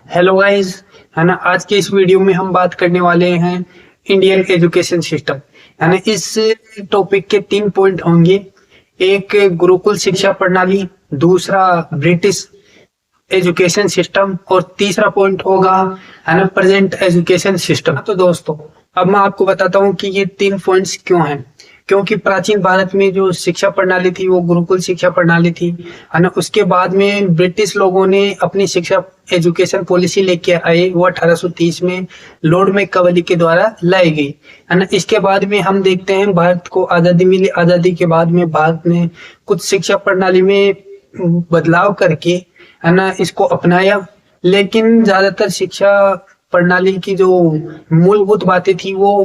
Hello guys. है ना, आज के इस वीडियो में हम बात करने वाले हैं इंडियन एजुकेशन सिस्टम। है ना, इस टॉपिक के 3 पॉइंट होंगे। एक गुरुकुल शिक्षा प्रणाली, दूसरा ब्रिटिश एजुकेशन सिस्टम और तीसरा पॉइंट होगा है ना प्रेजेंट एजुकेशन सिस्टम। तो दोस्तों, अब मैं आपको बताता हूँ कि ये 3 पॉइंट्स क्यों हैं। क्योंकि प्राचीन भारत में जो शिक्षा प्रणाली थी वो गुरुकुल शिक्षा प्रणाली थी। है ना, उसके बाद में ब्रिटिश लोगों ने अपनी शिक्षा एजुकेशन पॉलिसी लेके आए, वो 1830 में लॉर्ड मैकावली के द्वारा लाई गई। है ना, इसके बाद में हम देखते हैं भारत को आजादी मिली। आजादी के बाद में भारत ने कुछ शिक्षा प्रणाली में बदलाव करके है ना इसको अपनाया। लेकिन ज्यादातर शिक्षा प्रणाली की जो मूलभूत बातें थी वो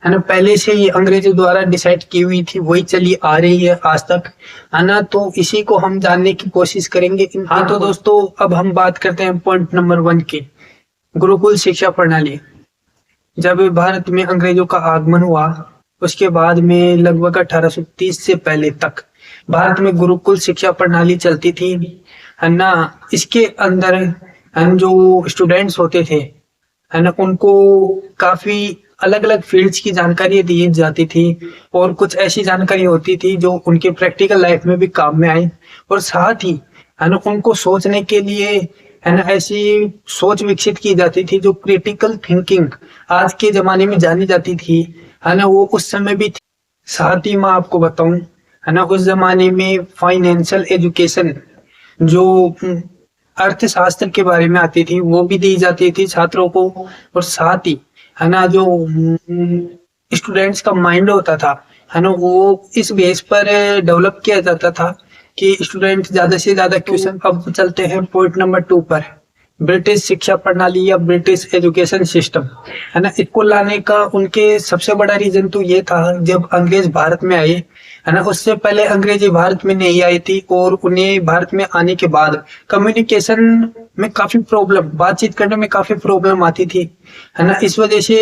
है ना पहले से ही अंग्रेजों द्वारा डिसाइड की हुई थी, वही चली आ रही है आज तक। है ना, तो इसी को हम जानने की कोशिश करेंगे। हाँ तो दोस्तों, अब हम बात करते हैं पॉइंट नंबर 1 की, गुरुकुल शिक्षा प्रणाली। जब भारत में अंग्रेजों का आगमन हुआ उसके बाद में लगभग 1830 से पहले तक भारत में गुरुकुल शिक्षा प्रणाली चलती थी। है ना, इसके अंदर हम जो स्टूडेंट्स होते थे है ना उनको काफी अलग अलग फील्ड्स की जानकारी दी जाती थी और कुछ ऐसी जानकारी होती थी जो उनके प्रैक्टिकल लाइफ में भी काम में आई। और साथ ही है ना उनको सोचने के लिए है ना ऐसी सोच विकसित की जाती थी जो क्रिटिकल थिंकिंग आज के जमाने में जानी जाती थी। है ना, वो उस समय भी थी। साथ ही मैं आपको बताऊं, है ना, उस जमाने में फाइनेंशियल एजुकेशन जो अर्थशास्त्र के बारे में आती थी वो भी दी जाती थी छात्रों को। और साथ ही है ना जो स्टूडेंट्स का माइंड होता था है ना वो इस बेस पर डेवलप किया जाता था कि स्टूडेंट ज्यादा से ज्यादा क्वेश्चन। अब चलते हैं पॉइंट नंबर 2 पर, ब्रिटिश शिक्षा प्रणाली या ब्रिटिश एजुकेशन सिस्टम। है ना, इसको लाने का उनके सबसे बड़ा रीजन तो ये था, जब अंग्रेज भारत में आए है ना उससे पहले अंग्रेजी भारत में नहीं आई थी और उन्हें भारत में आने के बाद कम्युनिकेशन में काफी प्रॉब्लम, बातचीत करने में काफी प्रॉब्लम आती थी। है ना, इस वजह से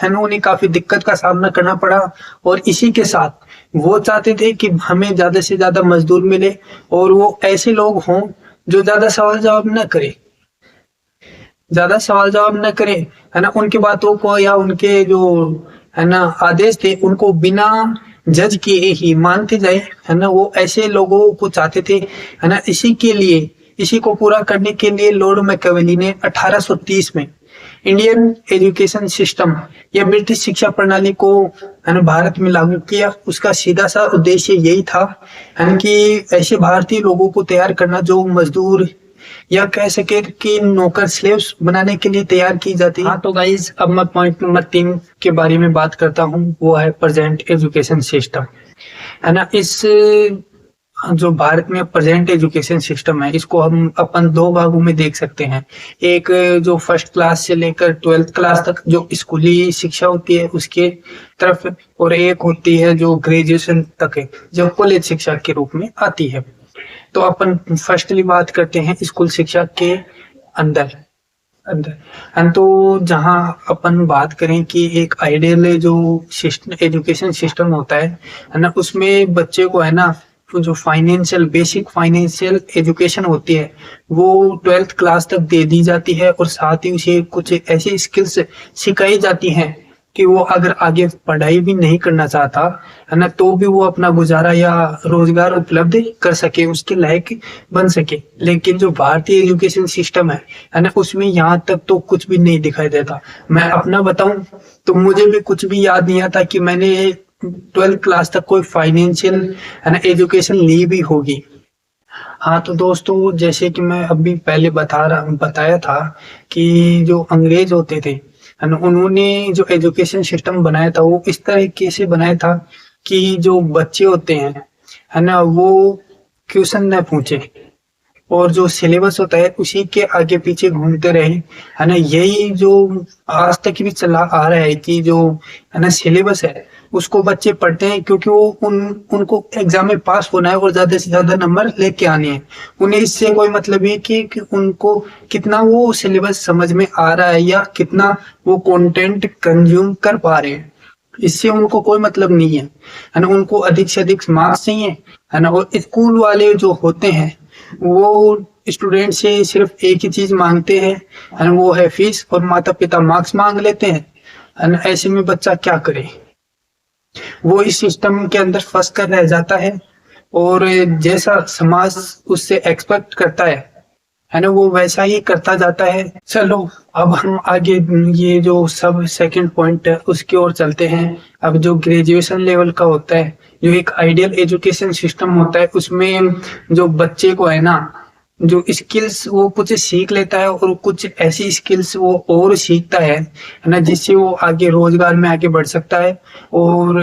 है ना उन्हें काफी दिक्कत का सामना करना पड़ा। और इसी के साथ वो चाहते थे कि हमें ज्यादा से ज्यादा मजदूर मिले और वो ऐसे लोग हों जो ज्यादा सवाल जवाब न करे, ज्यादा सवाल जवाब न करे। है ना, उनकी बातों को या उनके जो है ना आदेश थे उनको बिना जज किए ही मानते जाए। है ना, वो ऐसे लोगों को चाहते थे। है ना, इसी के लिए, इसी को पूरा करने के लिए लॉर्ड मैकावली ने 1830 में इंडियन एजुकेशन सिस्टम या ब्रिटिश शिक्षा प्रणाली को है ना भारत में लागू किया। उसका सीधा सा उद्देश्य यही था है ना कि ऐसे भारतीय लोगों को तैयार करना जो मजदूर या कह सके कि नौकर स्लेव्स बनाने के लिए तैयार की जाती है। हाँ तो गाइज, अब मैं पॉइंट नंबर 3 के बारे में बात करता हूँ, वो है प्रेजेंट एजुकेशन सिस्टम। है ना, इस जो भारत में प्रेजेंट एजुकेशन सिस्टम है इसको हम अपन 2 भागों में देख सकते हैं। एक जो फर्स्ट क्लास से लेकर 12th क्लास तक जो स्कूली शिक्षा होती है उसके तरफ, और एक होती है जो ग्रेजुएशन तक है जो कॉलेज शिक्षा के रूप में आती है। तो अपन फर्स्टली बात करते हैं स्कूल शिक्षा के अंदर अंदर हम तो जहाँ अपन बात करें कि एक आइडियल जो एजुकेशन सिस्टम होता है ना उसमें बच्चे को है ना जो फाइनेंशियल बेसिक फाइनेंशियल एजुकेशन होती है वो 12th क्लास तक दे दी जाती है और साथ ही उसे कुछ ऐसी स्किल्स सिखाई जाती हैं कि वो अगर आगे पढ़ाई भी नहीं करना चाहता है ना तो भी वो अपना गुजारा या रोजगार उपलब्ध कर सके, उसके लायक बन सके। लेकिन जो भारतीय एजुकेशन सिस्टम है ना उसमें यहाँ तक तो कुछ भी नहीं दिखाई देता। मैं अपना बताऊं तो मुझे भी कुछ भी याद नहीं आता कि मैंने 12th क्लास तक कोई फाइनेंशियल है ना एजुकेशन ली भी होगी। हाँ तो दोस्तों, जैसे कि मैं अभी पहले बताया था कि जो अंग्रेज होते थे है ना उन्होंने जो एजुकेशन सिस्टम बनाया था वो इस तरीके से बनाया था कि जो बच्चे होते हैं है ना वो क्वेश्चन न पूछे और जो सिलेबस होता है उसी के आगे पीछे घूमते रहे। है ना, यही जो आज तक भी चला आ रहा है कि जो है ना सिलेबस है उसको बच्चे पढ़ते हैं क्योंकि वो उनको एग्जाम में पास होना है और ज्यादा से ज्यादा नंबर लेके आने हैं। उन्हें इससे कोई मतलब है कि उनको कितना वो सिलेबस समझ में आ रहा है या कितना वो कंटेंट कंज्यूम कर पा रहे हैं, इससे उनको कोई मतलब नहीं है ना, उनको अधिक से अधिक मार्क्स चाहिए। है ना, और स्कूल वाले जो होते हैं वो स्टूडेंट से सिर्फ एक ही चीज मांगते हैं and वो है फीस, और माता पिता मार्क्स मांग लेते हैं। and ऐसे में बच्चा क्या करे, वो इस सिस्टम के अंदर फंस कर रह जाता है और जैसा समाज उससे एक्सपेक्ट करता है ना, वो वैसा ही करता जाता है। चलो अब हम आगे ये जो सब सेकंड पॉइंट है उसकी ओर चलते हैं। अब जो ग्रेजुएशन लेवल का होता है, जो एक आइडियल एजुकेशन सिस्टम होता है, उसमें जो बच्चे को है ना, जो स्किल्स वो कुछ सीख लेता है और कुछ ऐसी स्किल्स वो और सीखता है ना, जिससे वो आगे रोजगार में आगे बढ़ सकता है और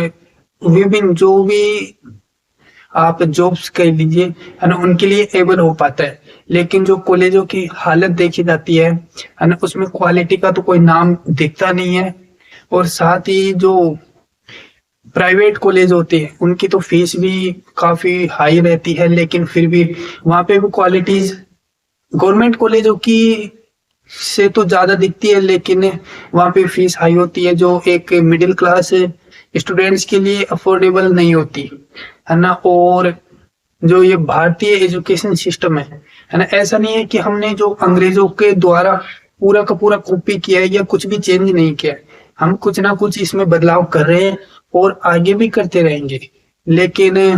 विभिन्न जो भी आप जॉब्स कह लीजिए है ना, उनके लिए एबल हो पाता है। लेकिन जो कॉलेजों की हालत देखी जाती है ना, उसमें क्वालिटी का तो कोई नाम दिखता नहीं है। और साथ ही जो प्राइवेट कॉलेज होते हैं उनकी तो फीस भी काफी हाई रहती है, लेकिन फिर भी वहां पे भी क्वालिटीज गवर्नमेंट कॉलेजों की से तो ज्यादा दिखती है, लेकिन वहां पे फीस हाई होती है जो एक मिडिल क्लास स्टूडेंट्स के लिए अफोर्डेबल नहीं होती है ना। और जो ये भारतीय एजुकेशन सिस्टम है ना, ऐसा नहीं है कि हमने जो अंग्रेजों के द्वारा पूरा का पूरा कॉपी किया है या कुछ भी चेंज नहीं किया है। हम कुछ ना कुछ इसमें बदलाव कर रहे हैं और आगे भी करते रहेंगे, लेकिन है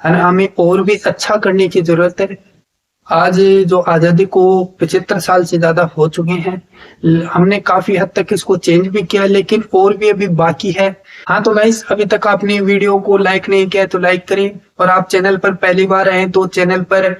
ना, हमें और भी अच्छा करने की जरूरत है। आज जो आजादी को 75 साल से ज्यादा हो चुके हैं, हमने काफी हद तक इसको चेंज भी किया, लेकिन और भी अभी बाकी है। हाँ तो गाइस, अभी तक आपने वीडियो को लाइक नहीं किया तो लाइक करें, और आप चैनल पर पहली बार आए तो चैनल पर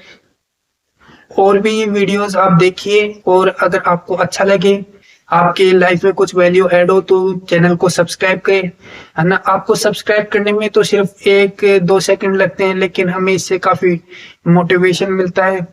और भी वीडियोस आप देखिए, और अगर आपको अच्छा लगे, आपके लाइफ में कुछ वैल्यू ऐड हो, तो चैनल को सब्सक्राइब करें, है ना। आपको सब्सक्राइब करने में तो सिर्फ 1-2 सेकंड लगते हैं, लेकिन हमें इससे काफी मोटिवेशन मिलता है।